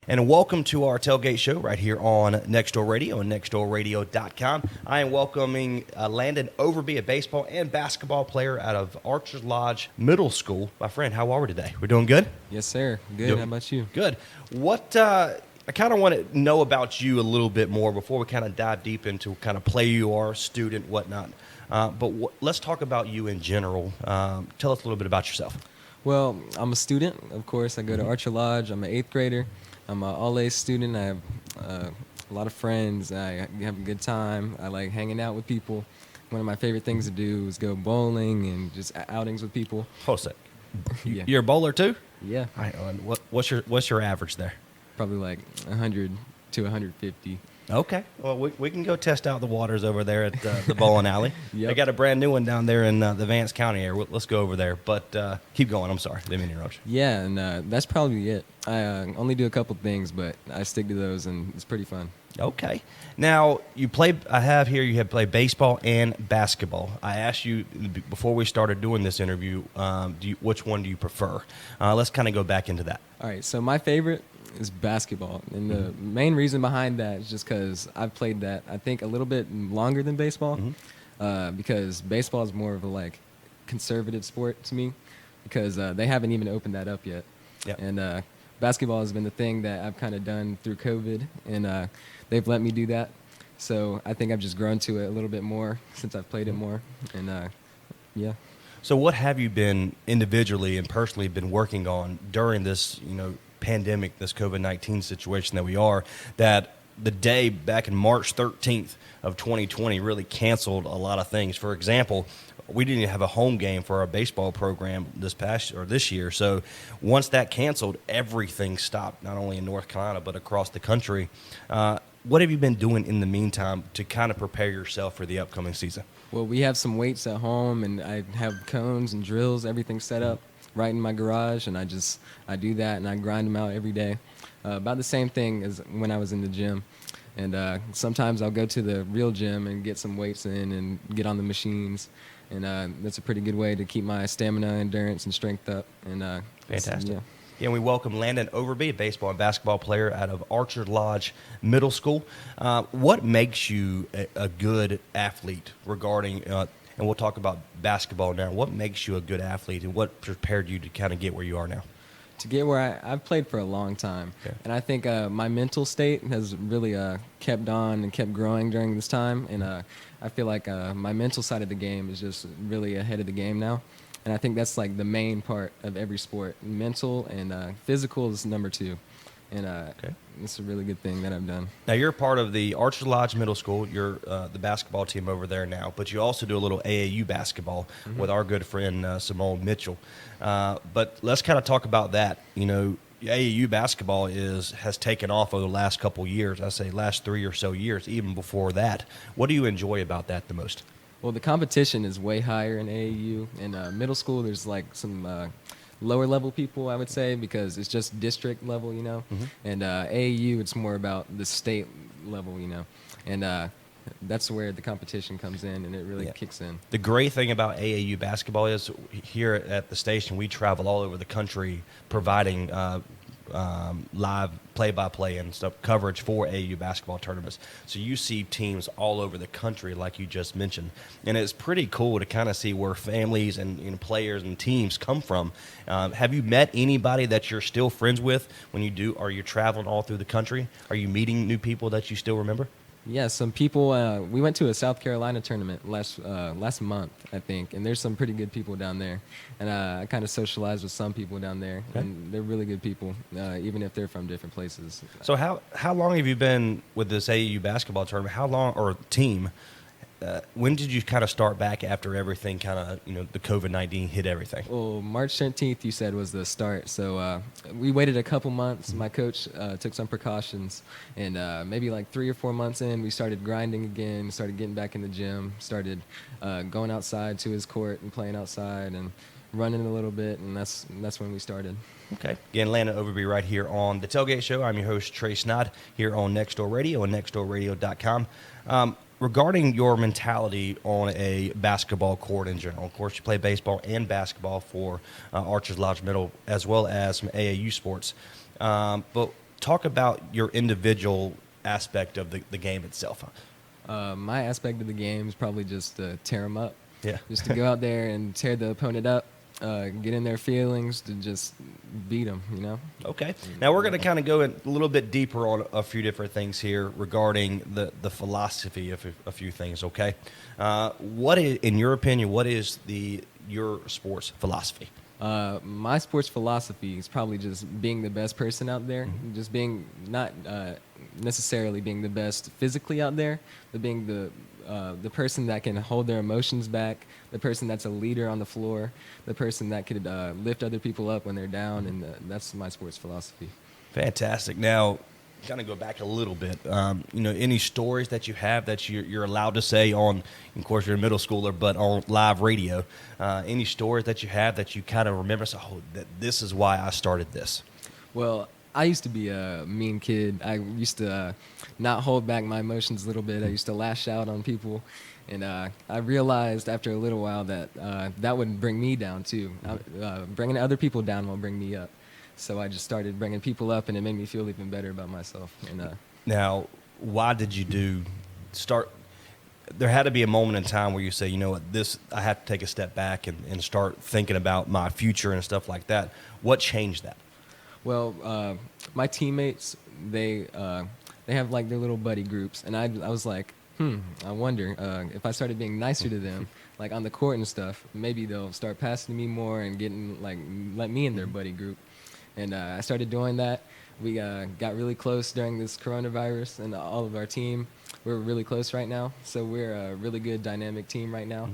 And welcome to our tailgate show right here on Next Door Radio and nextdoorradio.com. I am welcoming Landon Overby, a baseball and basketball player out of Archers Lodge Middle School. My friend, how are we today? We're doing good? Yes, sir. Good. How about you? Good. I kind of want to know about you a little bit more before we kind of dive deep into kind of play you are, student, whatnot. Let's talk about you in general. Tell us a little bit about yourself. Well, I'm a student, of course. I go to Archer Lodge. I'm an 8th grader. I'm an all-A student. I have a lot of friends. I have a good time. I like hanging out with people. One of my favorite things to do is go bowling and just outings with people. Hold a sec. Yeah. You're a bowler too? Yeah. What's your average there? Probably like 100 to 150. Okay. Well, we can go test out the waters over there at the bowling alley. Yep. They got a brand new one down there in the Vance County area. Let's go over there. But keep going. I'm sorry. Didn't mean to interrupt you. Yeah, and that's probably it. I only do a couple things, but I stick to those, and it's pretty fun. Okay. Now, you have played baseball and basketball. I asked you before we started doing this interview, which one do you prefer? Let's kind of go back into that. All right, so my favorite is basketball, and the main reason behind that is just because I've played that, I think, a little bit longer than baseball, because baseball is more of a conservative sport to me, because they haven't even opened that up yet. Yep. And basketball has been the thing that I've kind of done through COVID, and they've let me do that. So I think I've just grown to it a little bit more since I've played it more, and yeah. So what have you been individually and personally been working on during this, pandemic, this COVID-19 situation that we are, that the day back in March 13th of 2020 really canceled a lot of things? For example, we didn't even have a home game for our baseball program this year. So once that canceled, everything stopped, not only in North Carolina, but across the country. What have you been doing in the meantime to kind of prepare yourself for the upcoming season? Well, we have some weights at home, and I have cones and drills, everything set up right in my garage, and I do that, and I grind them out every day. About the same thing as when I was in the gym. And sometimes I'll go to the real gym and get some weights in and get on the machines. And that's a pretty good way to keep my stamina, endurance, and strength up. And fantastic. Yeah. And we welcome Landon Overby, a baseball and basketball player out of Archer Lodge Middle School. What makes you a good athlete regarding, and we'll talk about basketball now, what makes you a good athlete and what prepared you to kind of get where you are now? To get where I've played for a long time. Okay. And I think my mental state has really kept on and kept growing during this time. And I feel like my mental side of the game is just really ahead of the game now. And I think that's the main part of every sport. Mental and physical is number 2. And it's a really good thing that I've done. Now, you're part of the Archer Lodge Middle School. You're the basketball team over there now. But you also do a little AAU basketball with our good friend Simone Mitchell. But let's kind of talk about that. AAU basketball has taken off over the last couple years. I say last 3 or so years, even before that. What do you enjoy about that the most? Well, the competition is way higher in AAU. In middle school, there's some lower level people, I would say, because it's just district level, And AAU, it's more about the state level, And that's where the competition comes in, and it really kicks in. The great thing about AAU basketball is here at the station, we travel all over the country providing live play-by-play and stuff coverage for AAU basketball tournaments. So you see teams all over the country, like you just mentioned, and it's pretty cool to kind of see where families and players and teams come from. Have you met anybody that you're still friends with when you do? Are you traveling all through the country? Are you meeting new people that you still remember? Yeah, some people. We went to a South Carolina tournament last month, I think, and there's some pretty good people down there. And I kind of socialized with some people down there, and they're really good people, even if they're from different places. So how long have you been with this AAU basketball tournament? How long, or team? When did you kind of start back after everything kind of, the COVID-19 hit everything? Well, March 13th, you said, was the start. So we waited a couple months. My coach took some precautions. And maybe 3 or 4 months in, we started grinding again, started getting back in the gym, started going outside to his court and playing outside and running a little bit. And that's when we started. Okay. Again, Landon Overby right here on The Tailgate Show. I'm your host, Trey Snide, here on Next Door Radio and nextdoorradio.com. Regarding your mentality on a basketball court in general, of course, you play baseball and basketball for Archers Lodge Middle, as well as some AAU sports. But talk about your individual aspect of the game itself. My aspect of the game is probably just to tear them up. Yeah. Just to go out there and tear the opponent up, get in their feelings, to just beat them, you know? Okay. Now we're going to kind of go a little bit deeper on a few different things here regarding the philosophy of a few things, okay? What is, in your opinion, what is your sports philosophy? My sports philosophy is probably just being the best person out there, just being not necessarily being the best physically out there, but being the person that can hold their emotions back, the person that's a leader on the floor, the person that could lift other people up when they're down, and that's my sports philosophy. Fantastic. Now, kind of go back a little bit. Any stories that you have that you're allowed to say on, of course, you're a middle schooler, but on live radio. Any stories that you have that you kind of remember? So, that this is why I started this. Well, I used to be a mean kid. I used to not hold back my emotions a little bit. I used to lash out on people. And I realized after a little while that that would bring me down, too. Bringing other people down will bring me up. So I just started bringing people up, and it made me feel even better about myself. And now, why did you start? There had to be a moment in time where you say, you know what, I have to take a step back and start thinking about my future and stuff like that. What changed that? Well, my teammates, they have like their little buddy groups, and I was like, I wonder if I started being nicer to them, like on the court and stuff, maybe they'll start passing me more and getting let me in their buddy group. And I started doing that. We got really close during this coronavirus, and all of our team, we're really close right now. So we're a really good dynamic team right now.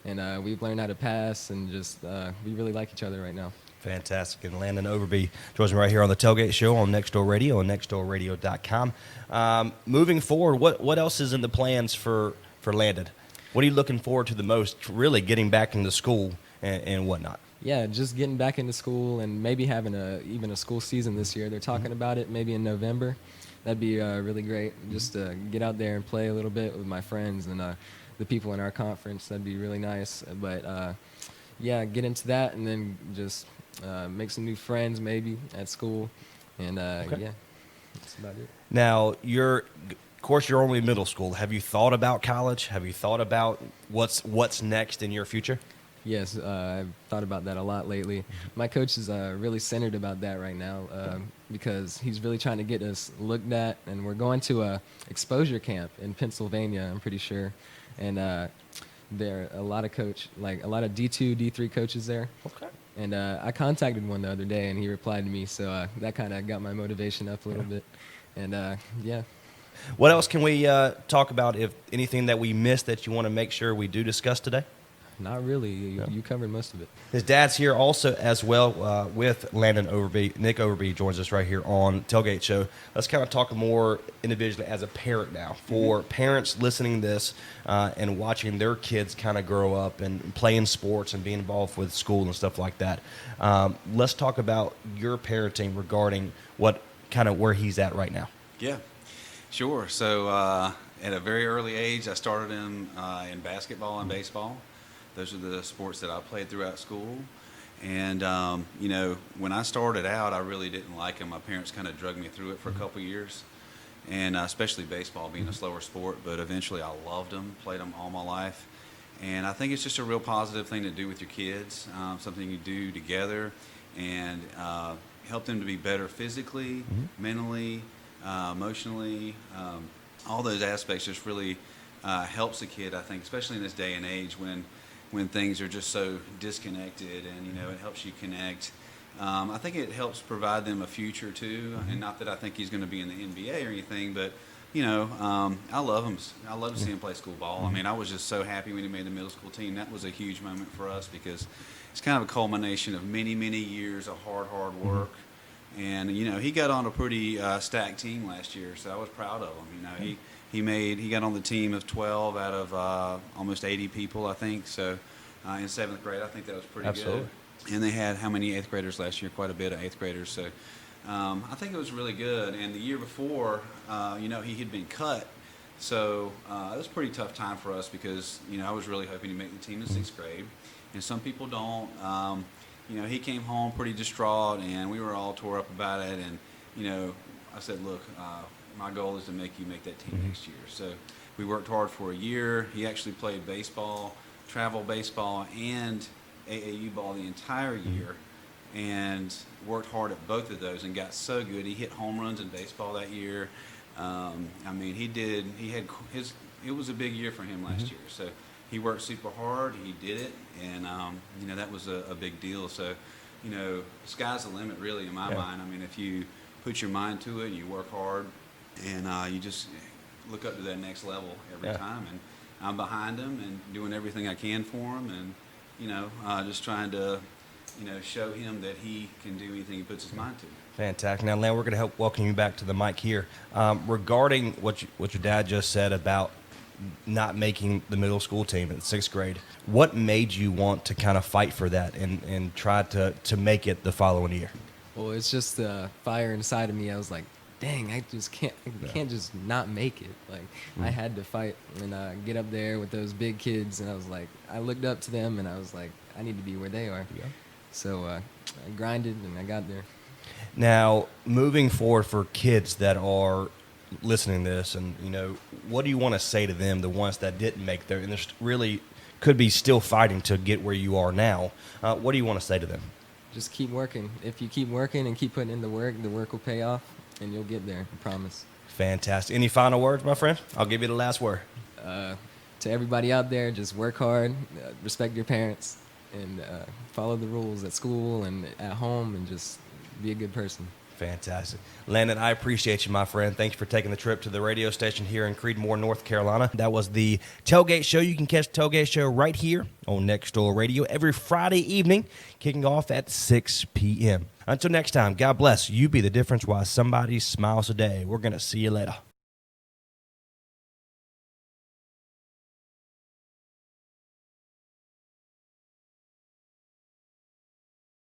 And we've learned how to pass, and just we really like each other right now. Fantastic. And Landon Overby joins me right here on the Tailgate Show on Nextdoor Radio and nextdoorradio.com. Moving forward, what else is in the plans for Landon? What are you looking forward to the most, really getting back into school and whatnot? Yeah, just getting back into school and maybe having even a school season this year. They're talking about it maybe in November. That'd be really great. Just to get out there and play a little bit with my friends and the people in our conference. That'd be really nice. But yeah, get into that and then just make some new friends maybe at school. And yeah, that's about it. Now, of course, you're only middle school. Have you thought about college? Have you thought about what's next in your future? Yes, I've thought about that a lot lately. My coach is really centered about that right now because he's really trying to get us looked at, and we're going to a exposure camp in Pennsylvania, I'm pretty sure. And there are a lot of D2, D3 coaches there. Okay. And I contacted one the other day, and he replied to me, so that kind of got my motivation up a little bit. And yeah. What else can we talk about, if anything that we missed that you want to make sure we do discuss today? Not really. You covered most of it. His dad's here also as well with Landon Overby. Nick Overby joins us right here on Tailgate Show. Let's kind of talk more individually as a parent now. For parents listening to this and watching their kids kind of grow up and playing sports and being involved with school and stuff like that, let's talk about your parenting regarding where he's at right now. Yeah, sure. So at a very early age, I started in basketball and baseball. Those are the sports that I played throughout school. And, when I started out, I really didn't like them. My parents kind of drugged me through it for a couple years, and especially baseball being a slower sport. But eventually I loved them, played them all my life. And I think it's just a real positive thing to do with your kids, something you do together and help them to be better physically, mentally, emotionally. All those aspects just really helps a kid, I think, especially in this day and age when things are just so disconnected, and it helps you connect. I think it helps provide them a future too, and not that I think he's going to be in the NBA or anything, but I love him. I love to see him play school ball. I mean, I was just so happy when he made the middle school team. That was a huge moment for us because it's kind of a culmination of many, many years of hard work. And he got on a pretty stacked team last year, so I was proud of him. He got on the team of 12 out of almost 80 people, I think. So in 7th grade, I think that was pretty good. And they had how many 8th graders last year? Quite a bit of 8th graders. So I think it was really good. And the year before, he had been cut. So it was a pretty tough time for us because, I was really hoping to make the team in 6th grade. And some people don't. He came home pretty distraught, and we were all tore up about it. And, I said, look, my goal is to make you make that team next year. So we worked hard for a year. He actually played baseball, travel baseball, and AAU ball the entire year, and worked hard at both of those and got so good. He hit home runs in baseball that year. I mean, it was a big year for him last year. So he worked super hard. He did it, and that was a big deal. So, sky's the limit, really, in my mind. I mean, if you put your mind to it and you work hard, and you just look up to that next level every time. And I'm behind him and doing everything I can for him, and just trying to show him that he can do anything he puts his mind to. Fantastic. Now, Len, we're going to help welcome you back to the mic here. Regarding what your dad just said about not making the middle school team in 6th grade, what made you want to kind of fight for that and try to make it the following year? Well, it's just the fire inside of me. I was like, dang, I can't just not make it. Like, I had to fight and get up there with those big kids, and I was like, I looked up to them, and I was like, I need to be where they are. Yeah. So I grinded, and I got there. Now, moving forward for kids that are listening to this, and what do you want to say to them, the ones that didn't make there, and really could be still fighting to get where you are now? What do you want to say to them? Just keep working. If you keep working and keep putting in the work will pay off, and you'll get there. I promise. Fantastic. Any final words, my friend? I'll give you the last word. To everybody out there, just work hard, respect your parents, and follow the rules at school and at home, and just be a good person. Fantastic. Landon, I appreciate you, my friend. Thank you for taking the trip to the radio station here in Creedmoor, North Carolina. That was the Tailgate Show. You can catch the Tailgate Show right here on Next Door Radio every Friday evening, kicking off at 6 p.m. Until next time, God bless. You be the difference while somebody smiles a day. We're going to see you later.